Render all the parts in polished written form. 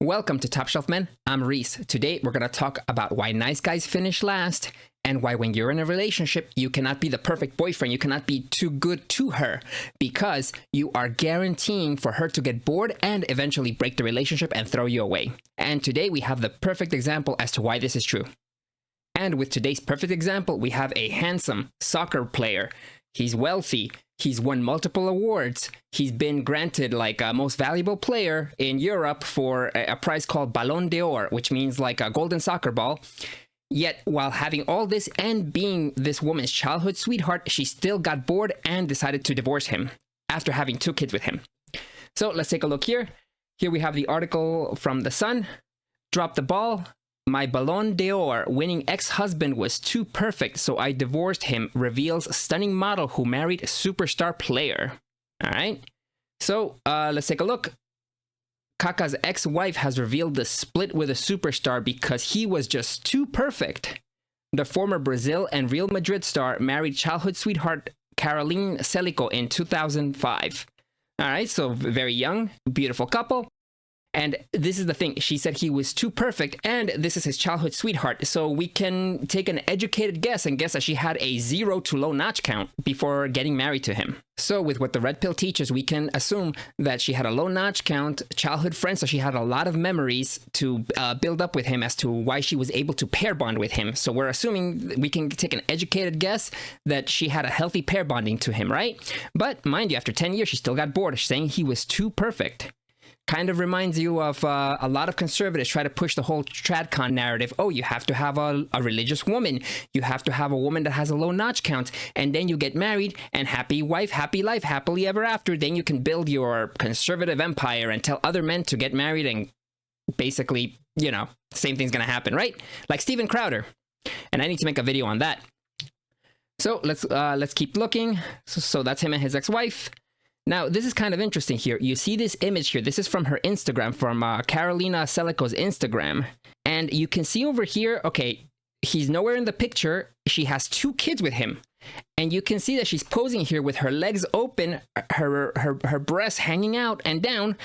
Welcome to Top Shelf Men. I'm Reese. Today we're going to talk about why nice guys finish last and why when you're in a relationship, you cannot be the perfect boyfriend. You cannot be too good to her because you are guaranteeing for her to get bored and eventually break the relationship and throw you away. And today we have the perfect example as to why this is true. And with today's perfect example, we have a handsome soccer player. He's wealthy. He's won multiple awards. He's been granted like a most valuable player in Europe for a prize called Ballon d'Or, which means like a golden soccer ball. Yet while having all this and being this woman's childhood sweetheart, she still got bored and decided to divorce him after having 2 kids with him. So let's take a look here. Here we have the article from The Sun. Drop the ball. My Ballon d'Or winning ex-husband was too perfect, so I divorced him, reveals stunning model who married superstar player. All right. So let's take a look. Kaká's ex-wife has revealed the split with a superstar because he was just too perfect. The former Brazil and Real Madrid star married childhood sweetheart Caroline Celico in 2005. All right. So very young, beautiful couple. And this is the thing, she said he was too perfect, and this is his childhood sweetheart. So we can take an educated guess and guess that she had a 0 to low notch count before getting married to him. So with what the red pill teaches, we can assume that she had a low notch count, childhood friend, so she had a lot of memories to build up with him as to why she was able to pair bond with him. So we're assuming we can take an educated guess that she had a healthy pair bonding to him, right? But mind you, after 10 years, she still got bored, saying he was too perfect. Kind of reminds you of a lot of conservatives try to push the whole tradcon narrative. Oh, you have to have a religious woman. You have to have a woman that has a low notch count. And then you get married and happy wife, happy life, happily ever after. Then you can build your conservative empire and tell other men to get married and basically, you know, same thing's going to happen, right? Like Steven Crowder. And I need to make a video on that. So let's keep looking. So that's him and his ex-wife. Now, this is kind of interesting here. You see this image here. This is from her Instagram, from Carolina Celico's Instagram. And you can see over here, okay, he's nowhere in the picture. She has 2 kids with him. And you can see that she's posing here with her legs open, her breasts hanging out and down.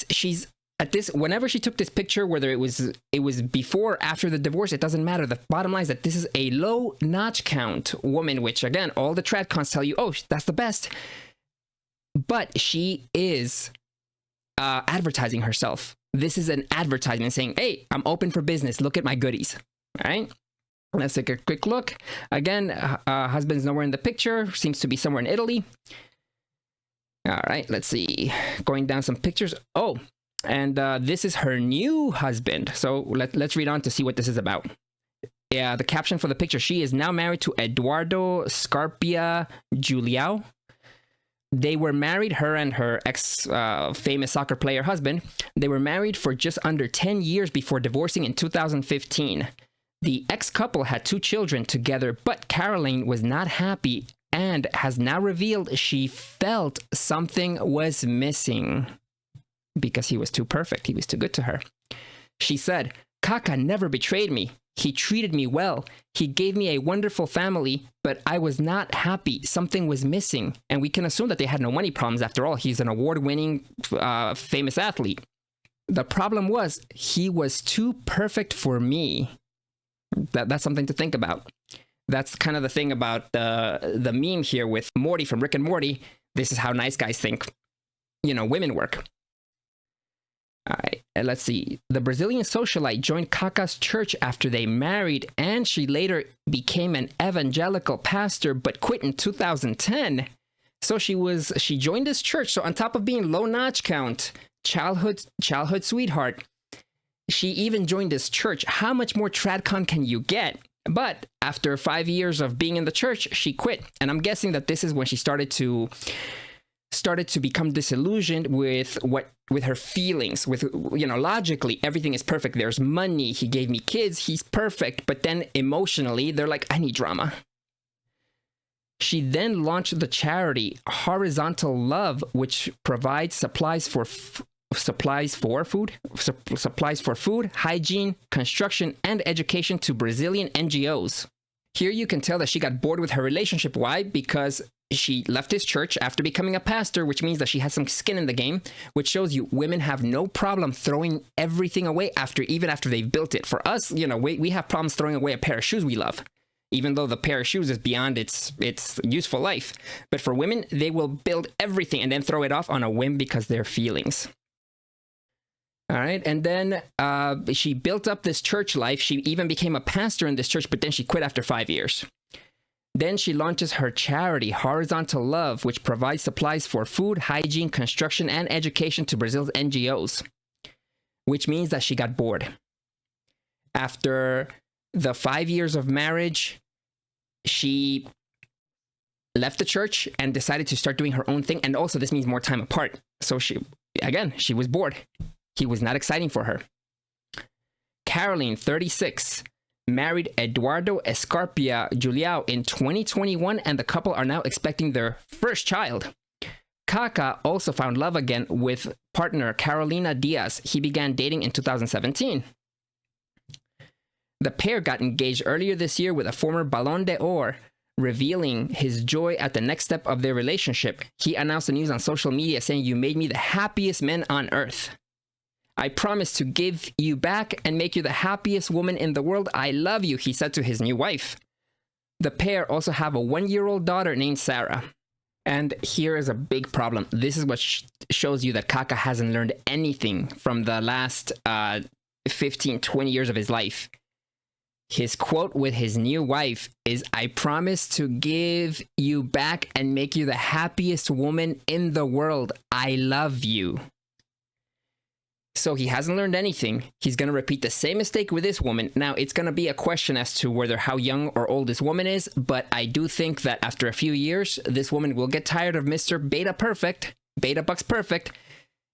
She's at this, whenever she took this picture, whether it was before or after the divorce, it doesn't matter. The bottom line is that this is a low notch count woman, which again, all the tradcons tell you, oh, that's the best. But she is advertising herself. This is an advertisement saying, hey, I'm open for business. Look at my goodies. All right. Let's take a quick look. Again, husband's nowhere in the picture. Seems to be somewhere in Italy. All right. Let's see. Going down some pictures. Oh, and this is her new husband. So let's read on to see what this is about. Yeah, the caption for the picture. She is now married to Eduardo Scarpia Giuliao. They were married, her and her ex-famous soccer player husband. They were married for just under 10 years before divorcing in 2015. The ex-couple had 2 children together, but Caroline was not happy and has now revealed she felt something was missing because he was too perfect. He was too good to her. She said, Kaká never betrayed me. He treated me well. He gave me a wonderful family, but I was not happy. Something was missing. And we can assume that they had no money problems. After all, he's an award-winning, famous athlete. The problem was he was too perfect for me. That's something to think about. That's kind of the thing about the meme here with Morty from Rick and Morty. This is how nice guys think, you know, women work. All right, let's see. The Brazilian socialite joined Kaká's church after they married, and she later became an evangelical pastor, but quit in 2010. So she joined this church. So on top of being low notch count, childhood sweetheart, she even joined this church. How much more tradcon can you get? But after 5 years of being in the church, she quit. And I'm guessing that this is when she started to become disillusioned with her feelings, with, you know, logically, everything is perfect. There's money. He gave me kids. He's perfect. But then emotionally, they're like, I need drama. She then launched the charity Horizontal Love, which provides supplies for food, hygiene, construction, and education to Brazilian NGOs. Here you can tell that she got bored with her relationship. Why? Because she left his church after becoming a pastor, which means that she has some skin in the game, which shows you women have no problem throwing everything away even after they've built it. For us, we have problems throwing away a pair of shoes we love, even though the pair of shoes is beyond its useful life. But for women, they will build everything and then throw it off on a whim because they're feelings. All right. And then she built up this church life. She even became a pastor in this church, but then she quit after 5 years. Then she launches her charity, Horizontal Love, which provides supplies for food, hygiene, construction, and education to Brazil's NGOs, which means that she got bored. After the 5 years of marriage, she left the church and decided to start doing her own thing. And also, this means more time apart. So she was bored. He was not exciting for her. Caroline, 36, married Eduardo Escarpia Juliao in 2021, and the couple are now expecting their first child. Kaka also found love again with partner Carolina Diaz. He began dating in 2017. The pair got engaged earlier this year with a former Ballon d'Or, revealing his joy at the next step of their relationship. He announced the news on social media saying, "You made me the happiest man on earth. I promise to give you back and make you the happiest woman in the world. I love you," he said to his new wife. The pair also have a 1-year-old daughter named Sarah. And here is a big problem. This is what shows you that Kaka hasn't learned anything from the last 15, 20 years of his life. His quote with his new wife is, "I promise to give you back and make you the happiest woman in the world. I love you." So he hasn't learned anything. He's going to repeat the same mistake with this woman. Now, it's going to be a question as to whether how young or old this woman is, but I do think that after a few years, this woman will get tired of Mr. Beta Bucks Perfect,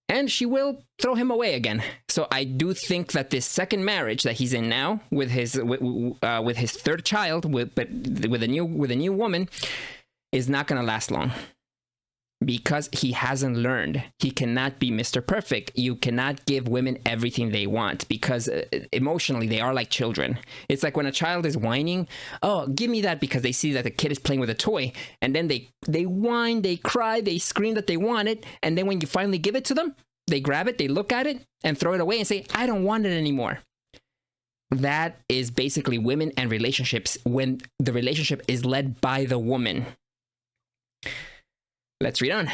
and she will throw him away again. So I do think that this second marriage that he's in now with his third child, with a new woman, is not going to last long. Because he hasn't learned. He cannot be Mr. Perfect. You cannot give women everything they want, because emotionally they are like children. It's like when a child is whining, "Oh, give me that," because they see that the kid is playing with a toy, and then they whine, they cry, they scream that they want it, and then when you finally give it to them, they grab it, they look at it, and throw it away and say, "I don't want it anymore." That is basically women and relationships when the relationship is led by the woman. Let's read on.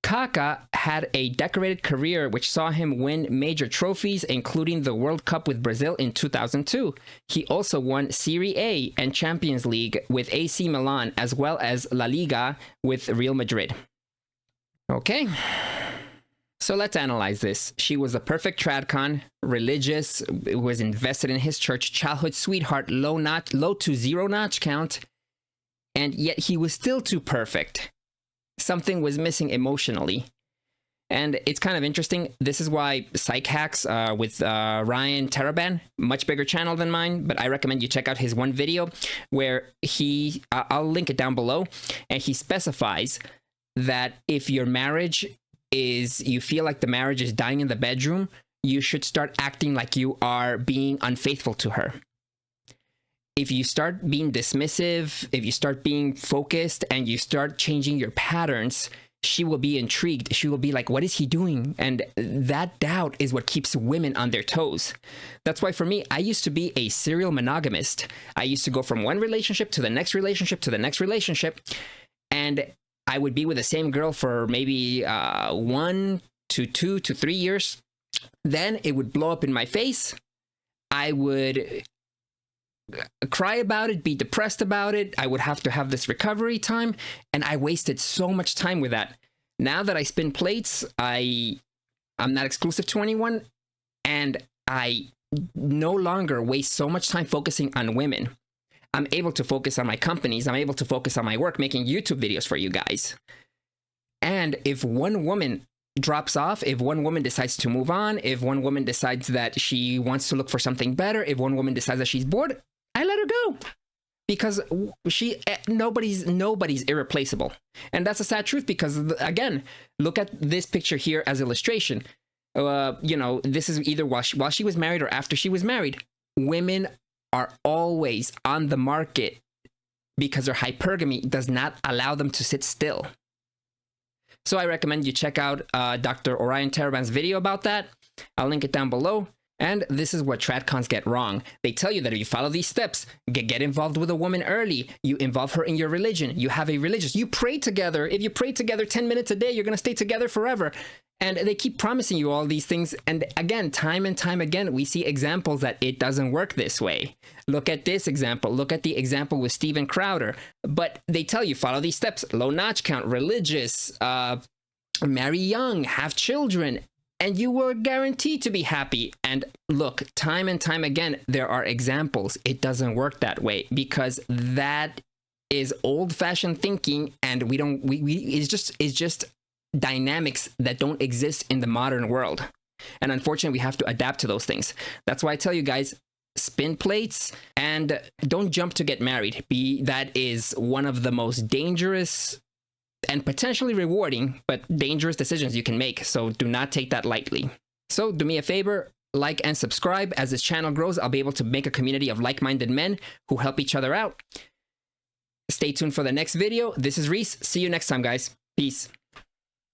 Kaka had a decorated career which saw him win major trophies, including the World Cup with Brazil in 2002. He also won Serie A and Champions League with AC Milan, as well as La Liga with Real Madrid. Okay, so let's analyze this. She was a perfect tradcon, religious, was invested in his church, childhood sweetheart, low to zero notch count, and yet he was still too perfect. Something was missing emotionally. And it's kind of interesting. This is why PsycHacks with Ryan Teraban, much bigger channel than mine, but I recommend you check out his one video where I'll link it down below, and he specifies that if your marriage you feel like the marriage is dying in the bedroom, you should start acting like you are being unfaithful to her. If you start being dismissive, if you start being focused, and you start changing your patterns, she will be intrigued. She will be like, what is he doing? And that doubt is what keeps women on their toes. That's why for me, I used to be a serial monogamist. I used to go from one relationship to the next relationship to the next relationship. And I would be with the same girl for maybe 1 to 2 to 3 years. Then it would blow up in my face. I would cry about it, be depressed about it. I would have to have this recovery time, and I wasted so much time with that. Now that I spin plates, I'm not exclusive to anyone, and I no longer waste so much time focusing on women. I'm able to focus on my companies. I'm able to focus on my work, making YouTube videos for you guys. And if one woman drops off, if one woman decides to move on, if one woman decides that she wants to look for something better, if one woman decides that she's bored, I let her go, because nobody's irreplaceable. And that's a sad truth, because again, look at this picture here as illustration. This is either while she was married or after she was married. Women are always on the market because their hypergamy does not allow them to sit still. So I recommend you check out Dr. Orion Taraban's video about that. I'll link it down below. And this is what tradcons get wrong. They tell you that if you follow these steps, get involved with a woman early, you involve her in your religion, you have a religious, you pray together. If you pray together 10 minutes a day, you're going to stay together forever. And they keep promising you all these things. And again, time and time again, we see examples that it doesn't work this way. Look at this example. Look at the example with Steven Crowder. But they tell you, follow these steps, low notch count, religious, marry young, have children, and you were guaranteed to be happy. And look, time and time again, there are examples. It doesn't work that way because that is old-fashioned thinking, and it's just dynamics that don't exist in the modern world. And unfortunately, we have to adapt to those things. That's why I tell you guys, spin plates and don't jump to get married. That is one of the most dangerous and potentially rewarding, but dangerous decisions you can make. So do not take that lightly. So do me a favor, like and subscribe. As this channel grows, I'll be able to make a community of like-minded men who help each other out. Stay tuned for the next video. This is Reese. See you next time, guys. Peace.